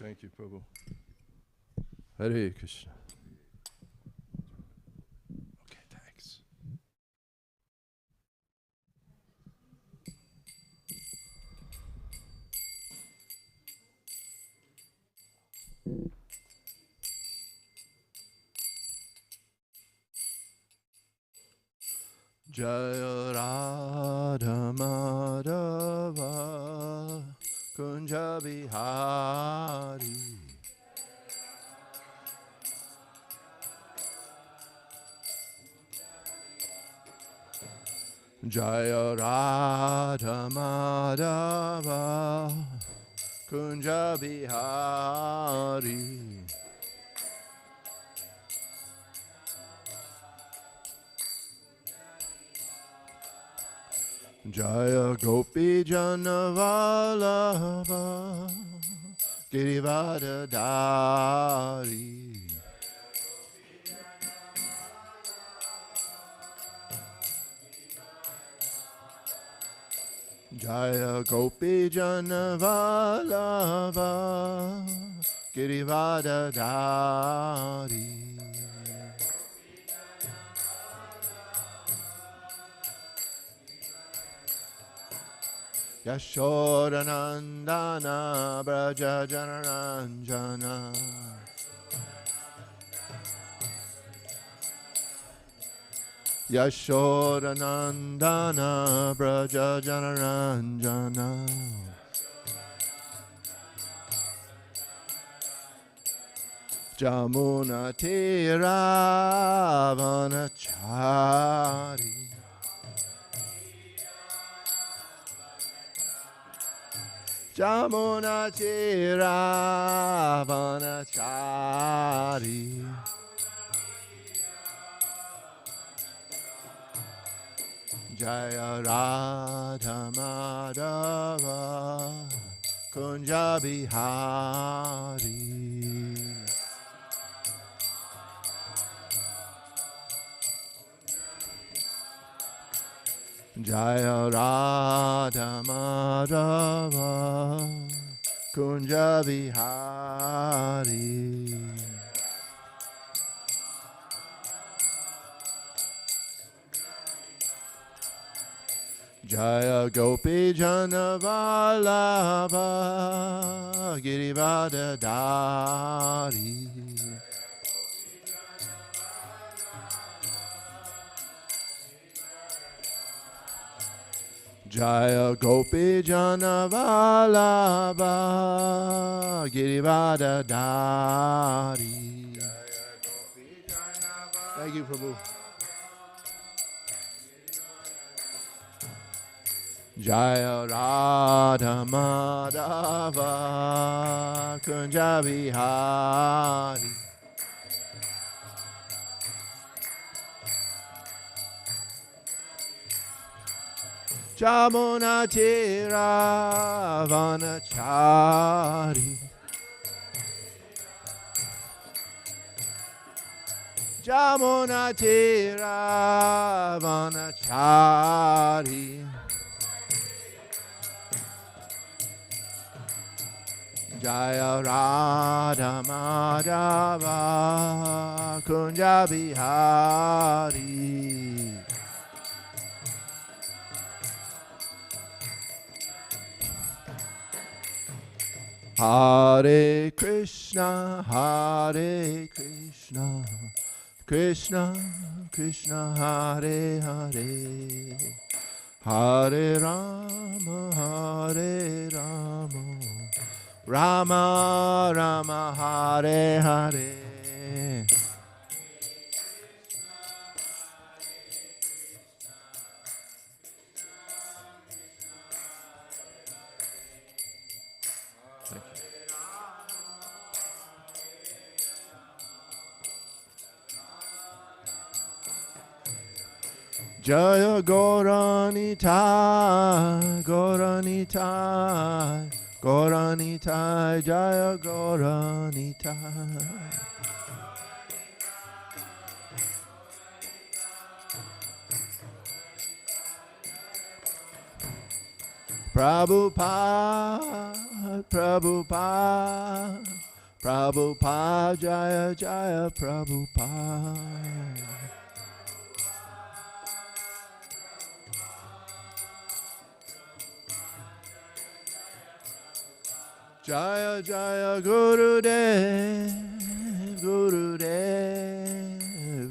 Thank you, Prabhu. Hare Krishna. Okay, thanks. Jaya Radha Madhava Kunja Bihari Jaya Radha Madhava Kunja Bihari Jaya Gopi Janavalava Girivada Dari Jaya Gopi Janavalava Girivada Dari Yashodanandana Braja Janaranjana Yashodanandana Braja Janaranjana Jamuna Tira Vanachari Jamuna Tira Vanachari Jaya Radha Madhava Kunja Bihari Jaya Radha Madhava Kunja Bihari Jaya Gopi Janavalabha Girivada Dari Jaya Gopi Janavalabha Girivada Dari Thank you, Prabhu. Jaya Radha Madhava Kunja Bihari Jamuna Tira Vanachari Jamuna Tira Vanachari Jaya Radha Madhava Kunja Bihari Hare Krishna Krishna Krishna Hare Hare Hare Rama Rama Rama Hare Hare Jaya Gauranitai, Gauranitai, Gauranitai, Jaya Gauranitai. Prabhupada, Prabhupada, Prabhupada, Jaya Jaya Prabhupada. Jaya Jaya Gurudev, Gurudev,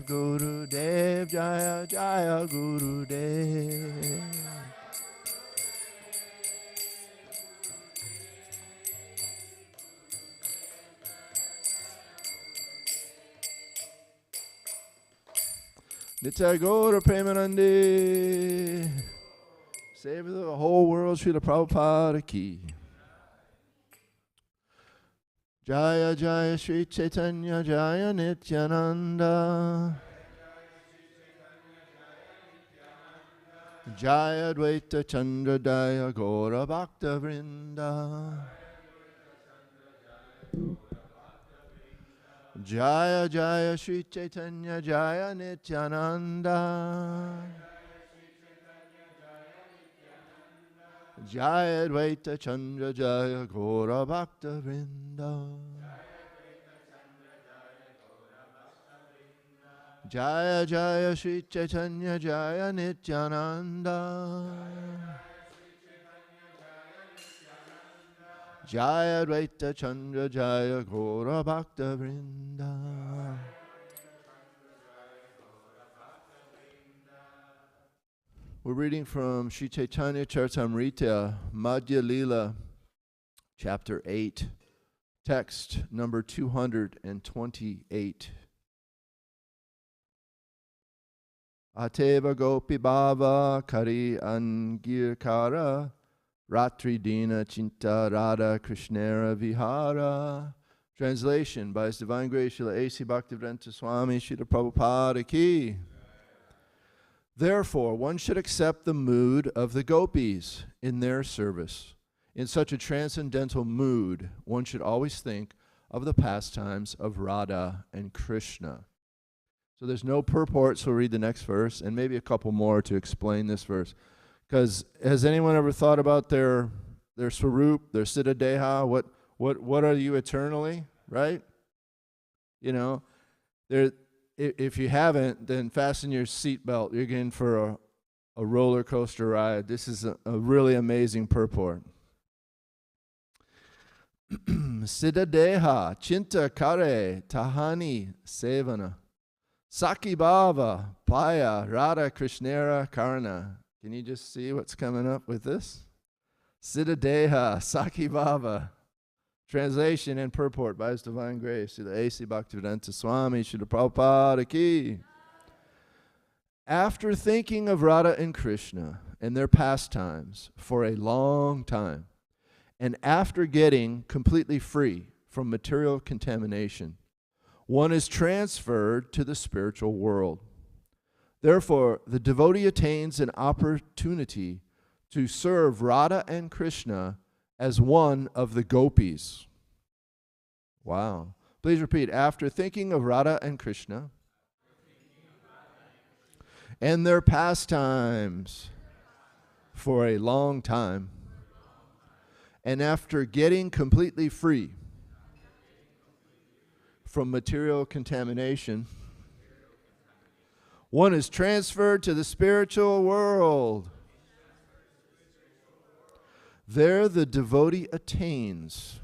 Gurudev, Jaya Jaya Gurudev. Nitya Gaura Premanande. Save the whole world, Srila Prabhupada ki. Jaya Jaya Sri Chaitanya Jaya Nityananda. Jaya Dvaita Chandra Jaya Gaura Bhakta Vrinda. Jaya Jaya Sri Chaitanya Jaya Nityananda. Jaya Dvaita Chandra Jaya Gaura Bhakta Vrinda. Jaya Jaya Sri Chaitanya Jaya Nityananda. Jaya Dvaita Chandra Jaya Gaura Bhakta Vrinda. We're reading from Sri Chaitanya Charitamrita, Madhya Lila, chapter 8, text number 228. Ateva Gopi Bhava Kari Angirkara Ratri Dina Chinta Radha Krishnera Vihara. Translation by His Divine Grace Srila A.C. Bhaktivedanta Swami Srila Prabhupada ki. Therefore, one should accept the mood of the gopis in their service. In such a transcendental mood, one should always think of the pastimes of Radha and Krishna. So there's no purport, so we'll read the next verse, and maybe a couple more to explain this verse. Because has anyone ever thought about their swarup, their siddha deha? What are you eternally, right? You know, if you haven't, then fasten your seatbelt. You're getting for a roller coaster ride. This is a really amazing purport. Siddha deha, chinta kare, tahani, sevana. Saki bhava, paya, radha krishnera karna. Can you just see what's coming up with this? Siddha deha, saki bhava. Translation and purport by His Divine Grace, Srila A.C. Bhaktivedanta Swami, Srila Prabhupada ki. After thinking of Radha and Krishna and their pastimes for a long time, and after getting completely free from material contamination, one is transferred to the spiritual world. Therefore, the devotee attains an opportunity to serve Radha and Krishna as one of the gopis. Wow. Please repeat. After thinking of Radha and Krishna and their pastimes for a long time, and after getting completely free from material contamination, one is transferred to the spiritual world. There the devotee attains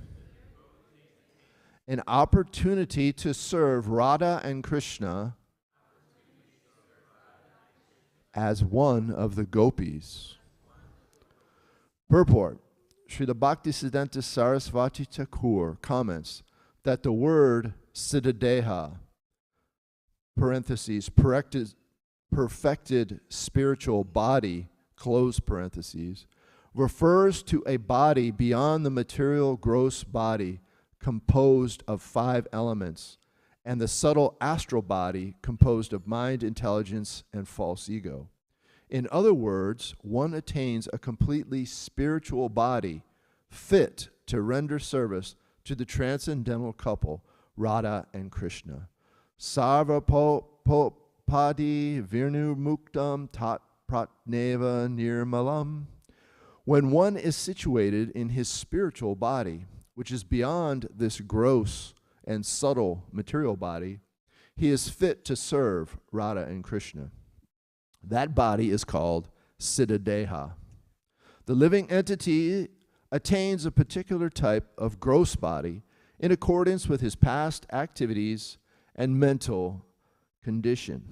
an opportunity to serve Radha and Krishna as one of the gopis. Purport. Srila Bhaktisiddhanta Sarasvati Thakur comments that the word siddhadeha, parentheses, perfected spiritual body, close parentheses, refers to a body beyond the material gross body composed of 5 elements, and the subtle astral body composed of mind, intelligence, and false ego. In other words, one attains a completely spiritual body fit to render service to the transcendental couple, Radha and Krishna. Sarva padi virnu muktam tat pratneva nirmalam. When one is situated in his spiritual body, which is beyond this gross and subtle material body, he is fit to serve Radha and Krishna. That body is called Siddhadeha. The living entity attains a particular type of gross body in accordance with his past activities and mental condition.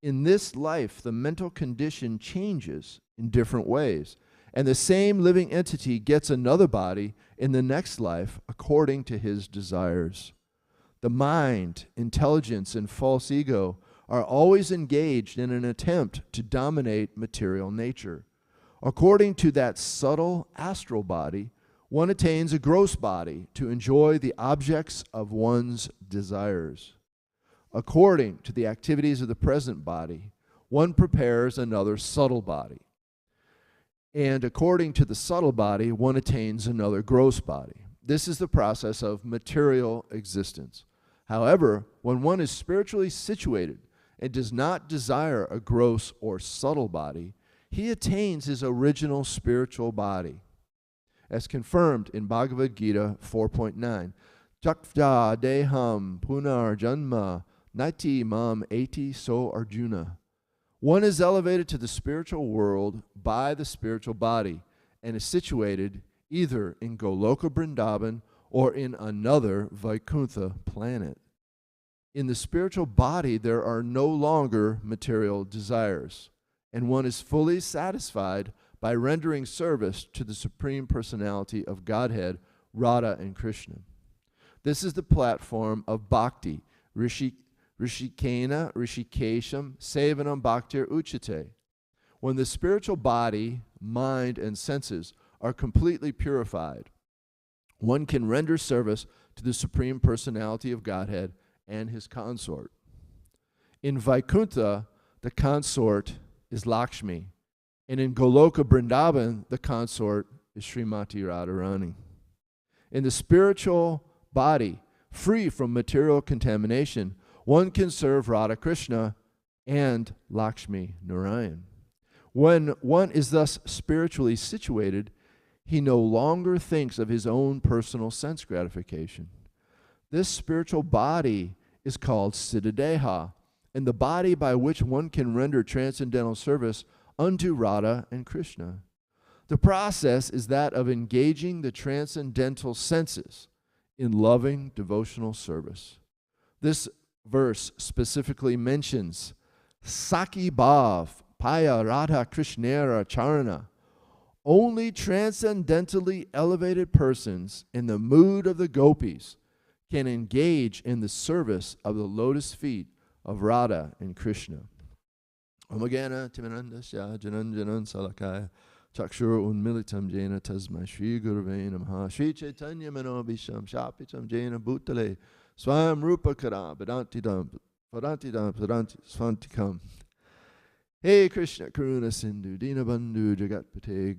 In this life, the mental condition changes in different ways, and the same living entity gets another body in the next life according to his desires. The mind, intelligence, and false ego are always engaged in an attempt to dominate material nature. According to that subtle astral body, one attains a gross body to enjoy the objects of one's desires. According to the activities of the present body, one prepares another subtle body. And according to the subtle body, one attains another gross body. This is the process of material existence. However, when one is spiritually situated and does not desire a gross or subtle body, he attains his original spiritual body, as confirmed in Bhagavad Gita 4.9. Chakta deham punar janma nati mam eti so Arjuna. One is elevated to the spiritual world by the spiritual body and is situated either in Goloka Vrindavan or in another Vaikuntha planet. In the spiritual body, there are no longer material desires, and one is fully satisfied by rendering service to the Supreme Personality of Godhead, Radha and Krishna. This is the platform of bhakti, Rishikena, Rishikesham, Sevanam Bhaktir Uchate. When the spiritual body, mind, and senses are completely purified, one can render service to the Supreme Personality of Godhead and his consort. In Vaikuntha, the consort is Lakshmi, and in Goloka Vrindavan, the consort is Srimati Radharani. In the spiritual body, free from material contamination, one can serve Radha Krishna and Lakshmi Narayan. When one is thus spiritually situated, he no longer thinks of his own personal sense gratification. This spiritual body is called Siddhadeha, and the body by which one can render transcendental service unto Radha and Krishna. The process is that of engaging the transcendental senses in loving devotional service. This verse specifically mentions Saki Bhav Paya Radha Krishnera Charana. Only transcendentally elevated persons in the mood of the gopis can engage in the service of the lotus feet of Radha and Krishna. Omagana Timanandasya Jananjanan Salakaya Chakshura Unmilitam Jena Tasma Shri Gurave Namaha Shri Chaitanya Manobisham Shapitam Jena Bhutale Swam Rupa Kara Vedantidam Vedanti Svantikam. Hey Krishna Karuna Sindhu Dina Bandhu Jagatpate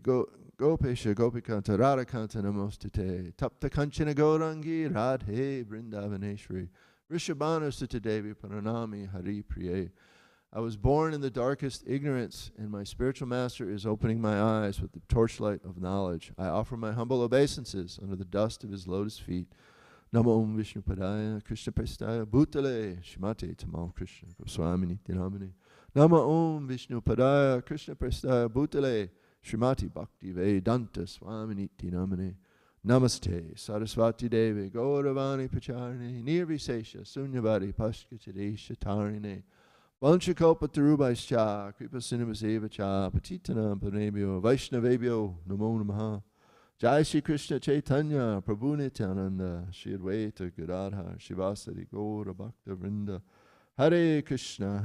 Gopesha Gopikanta Radhakanta Namostate Tapta Kanchana Gaurangi Radhe Vrindavaneshwari Rishabhana Sutadevi Paranami Hari Priye. I was born in the darkest ignorance, and my spiritual master is opening my eyes with the torchlight of knowledge. I offer my humble obeisances under the dust of his lotus feet. Namo Om Vishnu Padaya Krishna Prestaya Bhutale Shimate Tamal Krishna Goswami Nityanamani. Nama Om Vishnu Padaya Krishna Prestaya Bhutale Srimati Bhakti Vedanta Swami Nityanamani. Namaste Saraswati Devi Gauravani Pacharni Nirvisesha Sunyavadi Pashkachadesha Tarine Vanchakopa Tarubaischa Kripa Sinivaseva Cha Patitanam Panebhyo Vaishnavebhyo Namo Namaha. Jai Shri Krishna Chaitanya Prabhu Nityananda Shri Advaita Gadadhar Shivasari Gaura Bhakta Vrinda. Hare Krishna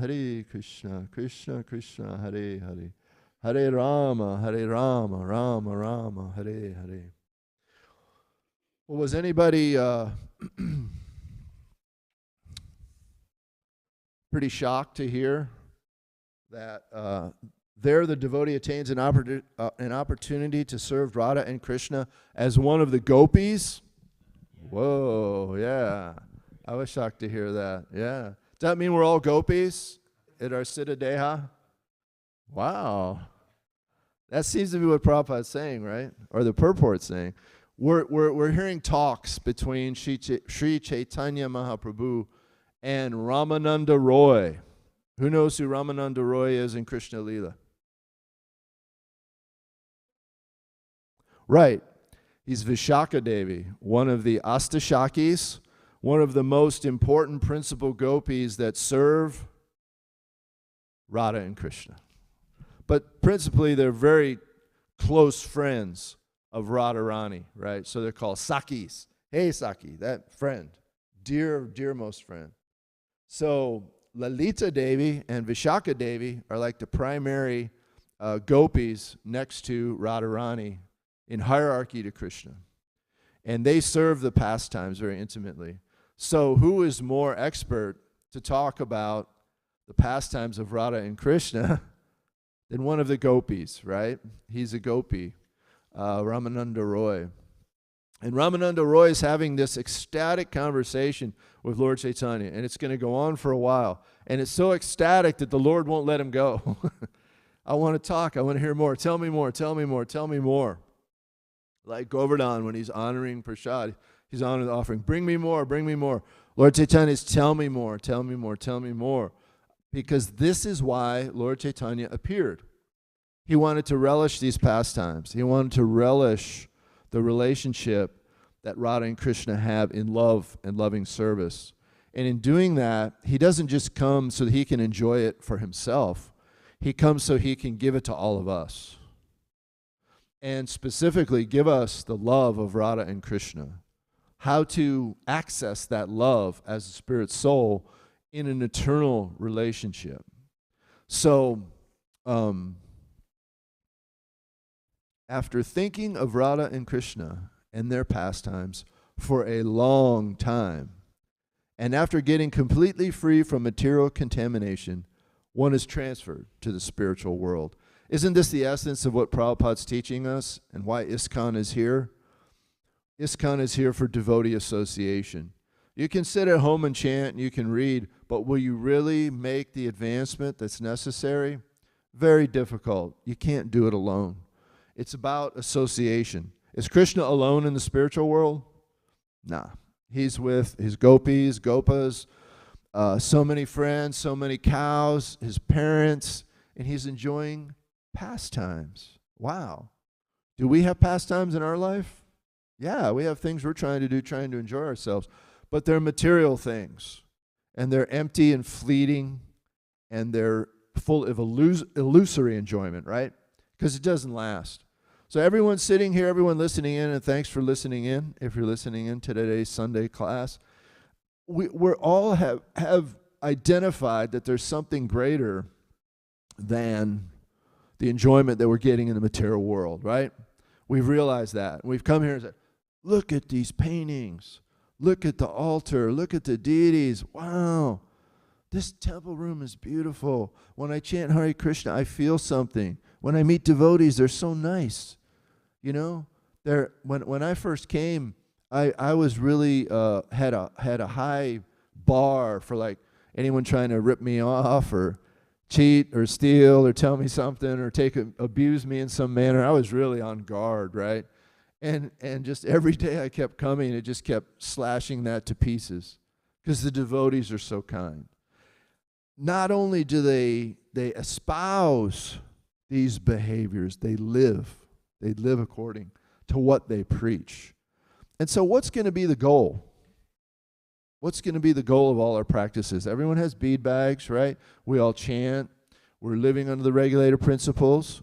Krishna Krishna Hare Hare Hare Rama Rama Rama Hare Hare. Well, was anybody pretty shocked to hear that there the devotee attains an opportunity to serve Radha and Krishna as one of the gopis? Whoa, yeah. I was shocked to hear that, yeah. Does that mean we're all gopis at our Siddhadeha? Wow. That seems to be what Prabhupada's saying, right? Or the purport's saying. We're hearing talks between Sri Chaitanya Mahaprabhu and Ramananda Roy. Who knows who Ramananda Roy is in Krishna Lila? Right. He's Vishaka Devi, one of the Astashakis, one of the most important principal gopis that serve Radha and Krishna. But principally, they're very close friends of Radharani, right? So they're called Sakis. Hey, Saki, that friend, dearmost friend. So Lalita Devi and Vishaka Devi are like the primary gopis next to Radharani in hierarchy to Krishna. And they serve the pastimes very intimately. So who is more expert to talk about the pastimes of Radha and Krishna than one of the gopis, right? He's a gopi, Ramananda Roy. And Ramananda Roy is having this ecstatic conversation with Lord Chaitanya, and it's going to go on for a while. And it's so ecstatic that the Lord won't let him go. I want to talk. I want to hear more. Tell me more. Tell me more. Tell me more. Like Govardhan, when he's honoring Prasad, he's honoring the offering. Bring me more. Bring me more. Lord Chaitanya is, tell me more. Tell me more. Tell me more. Because this is why Lord Chaitanya appeared. He wanted to relish these pastimes. He wanted to relish the relationship that Radha and Krishna have in love and loving service. And in doing that, he doesn't just come so that he can enjoy it for himself. He comes so he can give it to all of us. And specifically, give us the love of Radha and Krishna. How to access that love as a spirit soul in an eternal relationship. So, after thinking of Radha and Krishna and their pastimes for a long time, and after getting completely free from material contamination, one is transferred to the spiritual world. Isn't this the essence of what Prabhupada's teaching us and why ISKCON is here? ISKCON is here for devotee association. You can sit at home and chant and you can read, but will you really make the advancement that's necessary? Very difficult. You can't do it alone. It's about association. Is Krishna alone in the spiritual world? Nah. He's with his gopis, gopas, so many friends, so many cows, his parents, and he's enjoying pastimes. Wow. Do we have pastimes in our life? Yeah, we have things we're trying to do, trying to enjoy ourselves. But they're material things. And they're empty and fleeting. And they're full of illusory enjoyment, right? Because it doesn't last. So everyone sitting here, everyone listening in, and thanks for listening in, if you're listening in to today's Sunday class, we're all have identified that there's something greater than the enjoyment that we're getting in the material world, right? We've realized that. We've come here and said, look at these paintings. Look at the altar. Look at the deities. Wow. This temple room is beautiful. When I chant Hare Krishna, I feel something. When I meet devotees, they're so nice. You know, when I first came, I was really had a high bar for like anyone trying to rip me off or cheat or steal or tell me something or abuse me in some manner. I was really on guard, right? And just every day I kept coming, it just kept slashing that to pieces because the devotees are so kind. Not only do they espouse these behaviors, they live according to what they preach. And so what's going to be the goal? What's going to be the goal of all our practices? Everyone has bead bags, right? We all chant. We're living under the regulator principles.